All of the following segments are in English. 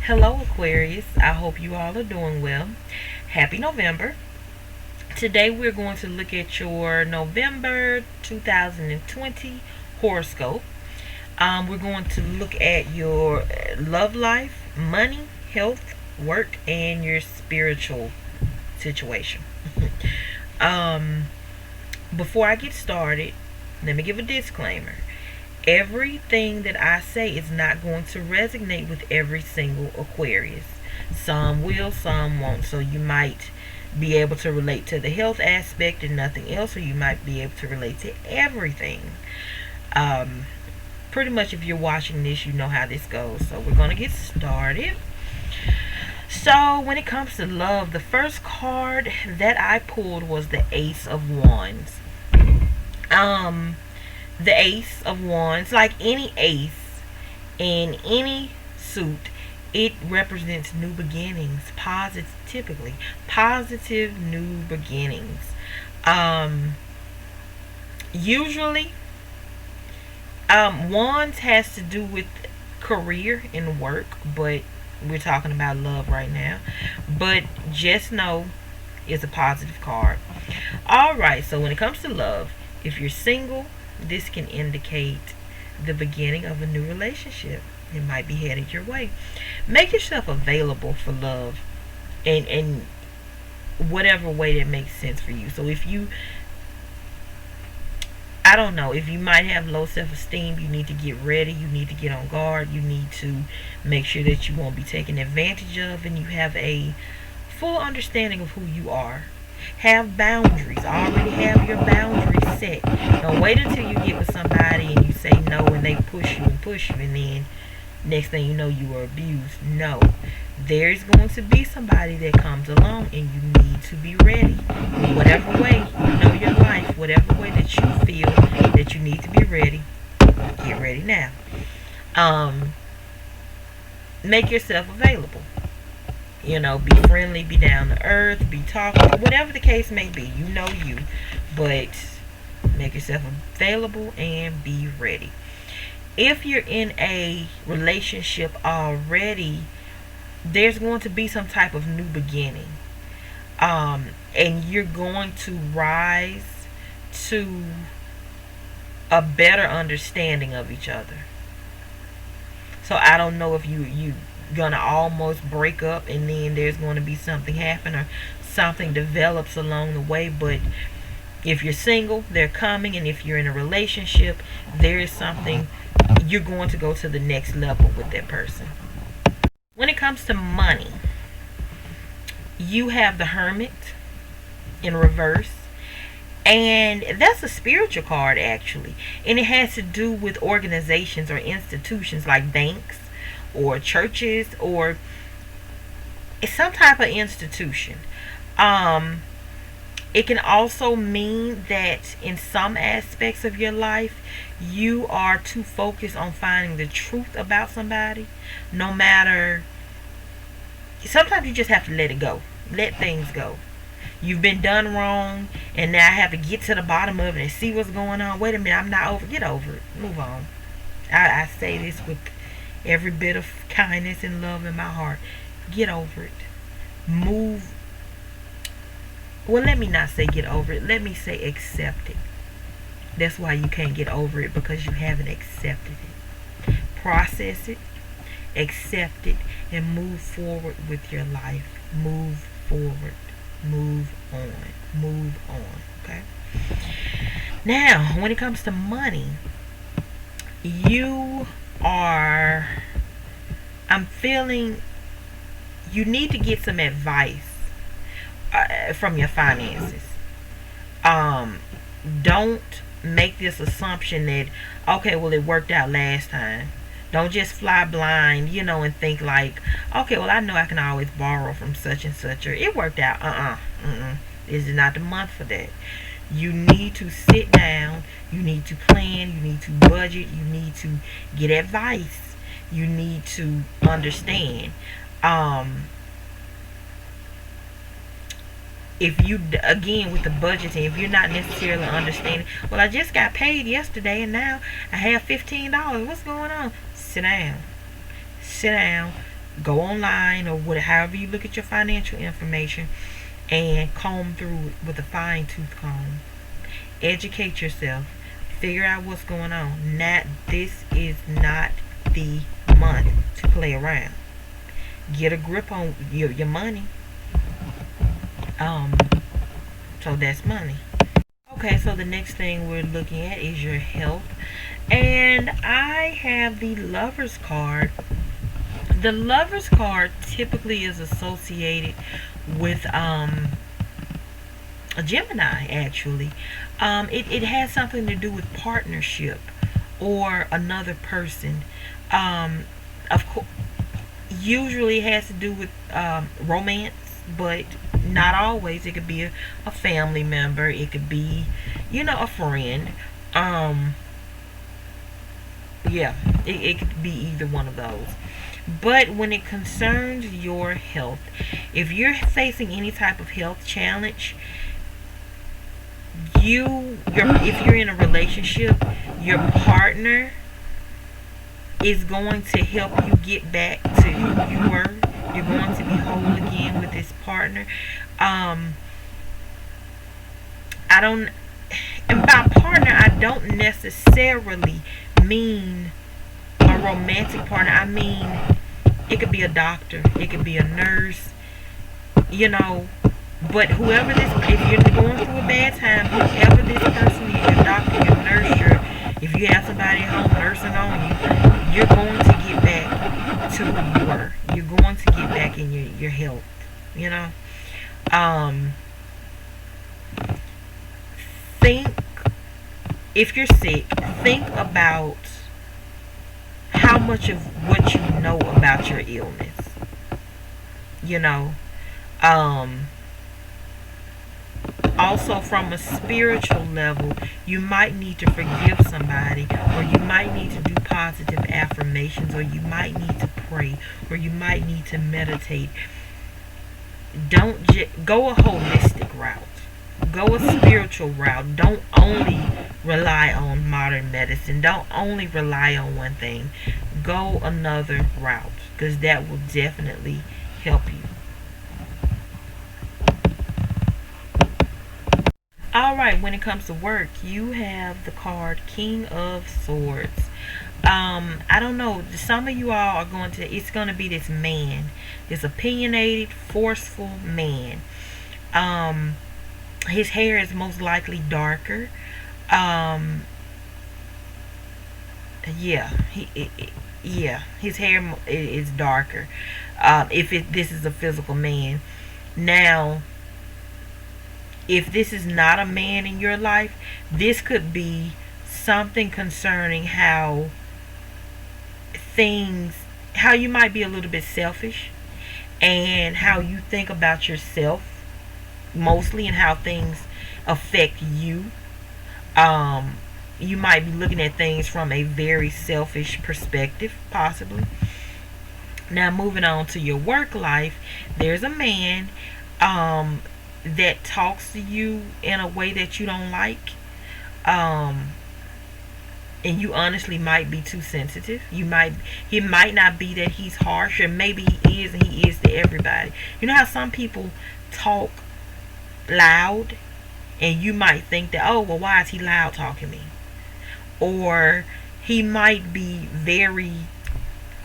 Hello, Aquarius. I hope you all are doing well. Happy November. Today we're going to look at your November 2020 horoscope. We're going to look at your love life, money, health, work, and your spiritual situation. um, Before I get started, let me give a disclaimer. Everything that I say is not going to resonate with every single Aquarius. Some will, some won't. So you might be able to relate to the health aspect and nothing else, or you might be able to relate to everything. Um, Pretty much, if you're watching this, you know how this goes. So we're going to get started. So when it comes to love, the first card that I pulled was the Ace of Wands. The Ace of Wands, like any ace in any suit, it represents new beginnings, typically positive new beginnings. Usually, Wands has to do with career and work, but we're talking about love right now. But just know it's a positive card. Alright, so when it comes to love, if you're single, this can indicate the beginning of a new relationship. It might be headed your way. Make yourself available for love in whatever way that makes sense for you. So I don't know, if you might have low self-esteem, you need to get ready. You need to get on guard. You need to make sure that you won't be taken advantage of, and you have a full understanding of who you are. Have boundaries. Already have your boundaries set. Don't wait until you get with somebody and you say no and they push you and then next thing you know you were abused. No. There's going to be somebody that comes along and you need to be ready. In whatever way you know your life, whatever way that you feel that you need to be ready, get ready now. Make yourself available. Be friendly, be down to earth, be talkative, whatever the case may be. You know you. But make yourself available and be ready. If you're in a relationship already, there's going to be some type of new beginning. And you're going to rise to a better understanding of each other. So I don't know if you gonna almost break up and then there's going to be something happen or something develops along the way. But if you're single, they're coming, and if you're in a relationship, there is something. You're going to go to the next level with that person. When it comes to money, you have the Hermit in reverse, and that's a spiritual card actually, and it has to do with organizations or institutions like banks or churches or some type of institution. It can also mean that in some aspects of your life, you are too focused on finding the truth about somebody. No matter, sometimes you just have to let it go. Let things go. You've been done wrong, and now I have to get to the bottom of it and see what's going on. Wait a minute, I'm not over. Get over it. Move on. I say this with every bit of kindness and love in my heart. Get over it. Move. Well, let me not say get over it. Let me say accept it. That's why you can't get over it, because you haven't accepted it. Process it, accept it, and move forward with your life. Move forward. Move on. Move on. Okay? Now, when it comes to money, I'm feeling you need to get some advice from your finances. Don't make this assumption that, okay, well, it worked out last time. Don't just fly blind, and think like, okay, well, I know I can always borrow from such and such, or it worked out. This is not the month for that. You need to sit down. You need to plan. You need to budget. You need to get advice. You need to understand. If you, again, with the budgeting, if you're not necessarily understanding, well, I just got paid yesterday and now I have $15. What's going on? Sit down. Go online or however you look at your financial information and comb through it with a fine tooth comb. Educate yourself. Figure out what's going on. This is not the month to play around. Get a grip on your money. Um, so that's money. Okay, so the next thing we're looking at is your health. And I have the Lover's card. The Lover's card typically is associated with a Gemini, actually. It has something to do with partnership or another person. Of course, usually has to do with romance, but not always. It could be a family member. It could be, a friend. Yeah, it could be either one of those. But when it concerns your health, if you're facing any type of health challenge, if you're in a relationship, your partner is going to help you get back to who you were. You're going to be whole again with this partner. I don't, and by partner, I don't necessarily mean a romantic partner. I mean, it could be a doctor, it could be a nurse, but whoever if you're going through a bad time, whoever this person is, your doctor, your nurse, if you have somebody at home nursing on you, you're going to get back to who you were. You're going to get back in your health, Think, if you're sick, think about how much of what you know about your illness. Also, from a spiritual level, you might need to forgive somebody, or you might need to do positive affirmations, or you might need to pray, or you might need to meditate. Don't go a holistic route. Go a spiritual route. Don't only rely on modern medicine. Don't only rely on one thing. Go another route, because that will definitely help you. Alright, when it comes to work, you have the card King of Swords. I don't know, some of you all are it's going to be this man, this opinionated, forceful man. His hair is most likely darker. His hair is darker. This is a physical man. Now, if this is not a man in your life, this could be something concerning how you might be a little bit selfish, and how you think about yourself mostly, and how things affect you. You might be looking at things from a very selfish perspective, possibly. Now, moving on to your work life, there's a man that talks to you in a way that you don't like, and you honestly might be too sensitive. He might not be that he's harsh, or maybe he is, and he is to everybody. You know how some people talk loud, and you might think that, oh, well, why is he loud talking to me? Or he might be very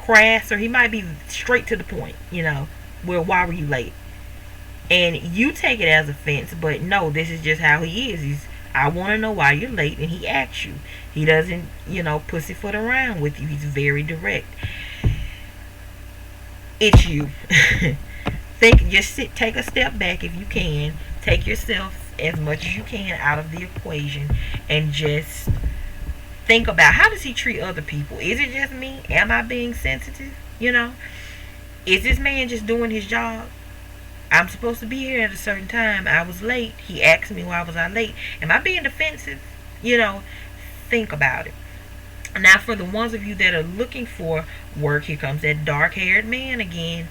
crass, or he might be straight to the point, well, why were you late? And you take it as offense, but no, this is just how he is. I want to know why you're late, and he asks you. He doesn't, pussyfoot around with you. He's very direct. It's you. Take a step back if you can. Take yourself as much as you can out of the equation, and just think about, how does he treat other people? Is it just me? Am I being sensitive? Is this man just doing his job? I'm supposed to be here at a certain time. I was late. He asked me why was I late. Am I being defensive? Think about it. Now, for the ones of you that are looking for work, here comes that dark-haired man again.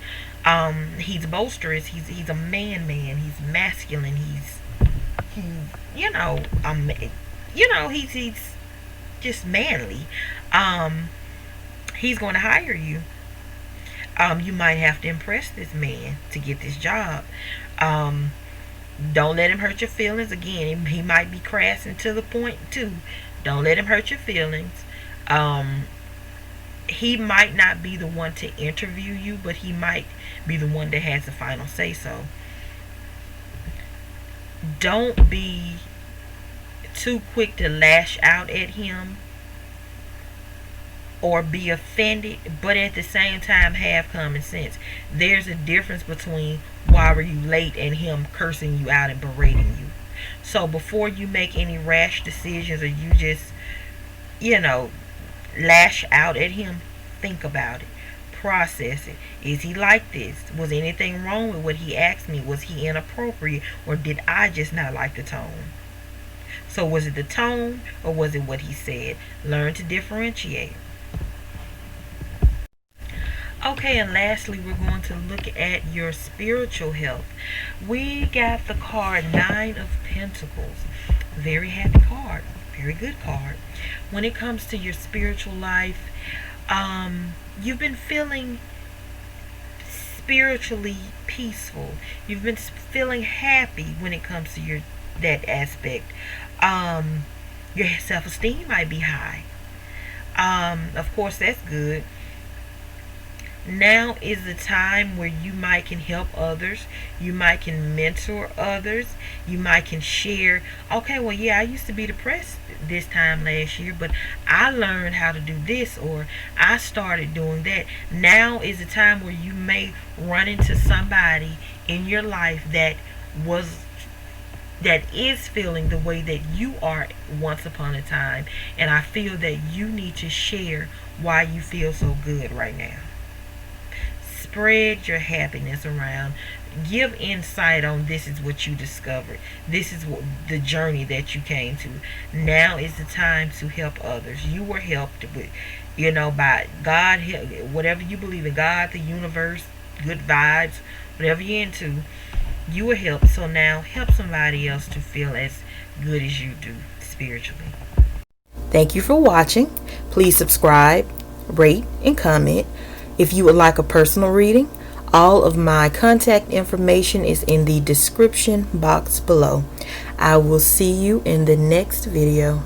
He's boisterous. He's a man. He's masculine. He's just manly. He's going to hire you. You might have to impress this man to get this job. Um, don't let him hurt your feelings. Again, he might be crass and to the point too. Don't let him hurt your feelings. Um, he might not be the one to interview you, but he might be the one that has the final say so. Don't be too quick to lash out at him or be offended, but at the same time have common sense. There's a difference between why were you late and him cursing you out and berating you. So before you make any rash decisions or you just, you know, lash out at him, think about it. Process it. Is he like this? Was anything wrong with what he asked me? Was he inappropriate? Or did I just not like the tone? So was it the tone or was it what he said? Learn to differentiate. Okay, and lastly, we're going to look at your spiritual health. We got the card Nine of Pentacles. Very happy card. Very good card. When it comes to your spiritual life, you've been feeling spiritually peaceful. You've been feeling happy when it comes to that aspect. Your self-esteem might be high. Of course, that's good. Now is the time where you might can help others. You might can mentor others. You might can share. Okay, well, yeah, I used to be depressed this time last year, but I learned how to do this, or I started doing that. Now is the time where you may run into somebody in your life that is feeling the way that you are once upon a time, and I feel that you need to share why you feel so good right now. Spread your happiness around. Give insight on this is what you discovered. This is what the journey that you came to. Now is the time to help others. You were helped with, by God, whatever you believe in, God, the universe, good vibes, whatever you're into, you were helped. So now help somebody else to feel as good as you do spiritually. Thank you for watching. Please subscribe, rate, and comment. If you would like a personal reading, all of my contact information is in the description box below. I will see you in the next video.